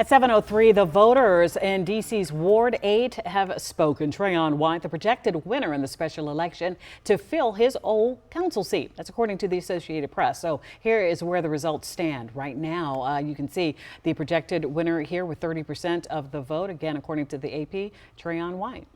At 7:03, the voters in D.C.'s Ward 8 have spoken. Trayon White, the projected winner in the special election to fill his old council seat. That's according to the Associated Press. So here is where the results stand right now. You can see the projected winner here with 30% of the vote. Again, according to the AP, Trayon White.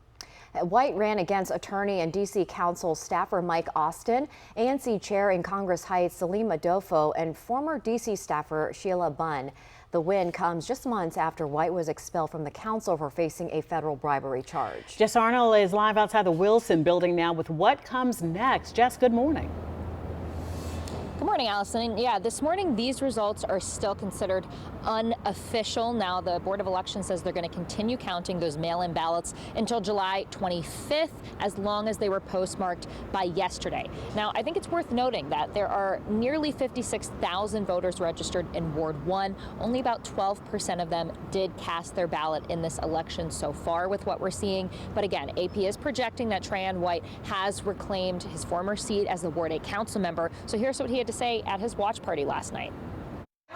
White ran against attorney and D.C. Council staffer Mike Austin, ANC Chair in Congress Heights Salima Dofo, and former D.C. staffer Sheila Bunn. The win comes just months after White was expelled from the council for facing a federal bribery charge. Jess Arnold is live outside the Wilson building now with what comes next. Jess, good morning. Good morning, Allison. Yeah, this morning these results are still considered unofficial. Now the Board of Elections says they're going to continue counting those mail-in ballots until July 25th, as long as they were postmarked by yesterday. Now, I think it's worth noting that there are nearly 56,000 voters registered in Ward 1. Only about 12% of them did cast their ballot in this election so far with what we're seeing. But again, AP is projecting that Trayon White has reclaimed his former seat as the Ward 8 council member. So here's what he had to say at his watch party last night.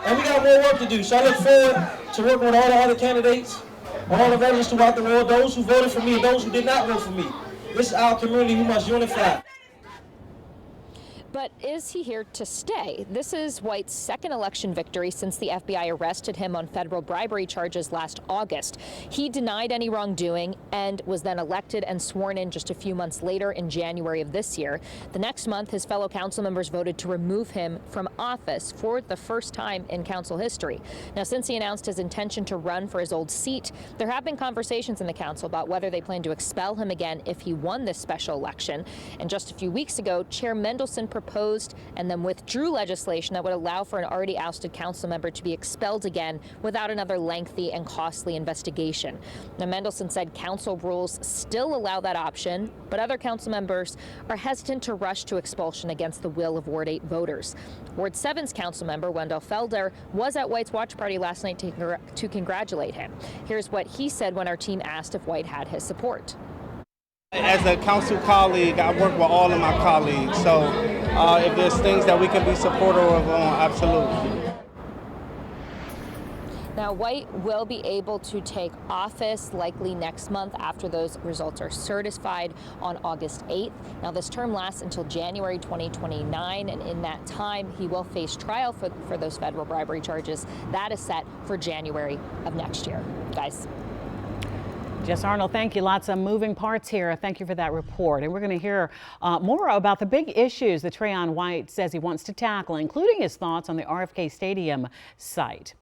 And we got more work to do, so I look forward to working with all the other candidates, all the voters throughout the world, those who voted for me and those who did not vote for me. This is our community. We must unify. But is he here to stay? This is White's second election victory since the FBI arrested him on federal bribery charges last August. He denied any wrongdoing and was then elected and sworn in just a few months later in January of this year. The next month, his fellow council members voted to remove him from office for the first time in council history. Now, since he announced his intention to run for his old seat, there have been conversations in the council about whether they plan to expel him again if he won this special election. And just a few weeks ago, Chair Mendelson proposed and then withdrew legislation that would allow for an already ousted council member to be expelled again without another lengthy and costly investigation. Now, Mendelson said council rules still allow that option, but other council members are hesitant to rush to expulsion against the will of Ward 8 voters. Ward 7's council member Wendell Felder was at White's watch party last night to congratulate him. Here's what he said when our team asked if White had his support. As a council colleague, I work with all of my colleagues, so if there's things that we can be supportive of, absolutely. Now, White will be able to take office likely next month after those results are certified on August 8th. Now, this term lasts until January 2029, and in that time, he will face trial for those federal bribery charges. That is set for January of next year. Guys. Jess Arnold, thank you. Lots of moving parts here. Thank you for that report. And we're going to hear more about the big issues that Trayon White says he wants to tackle, including his thoughts on the RFK Stadium site.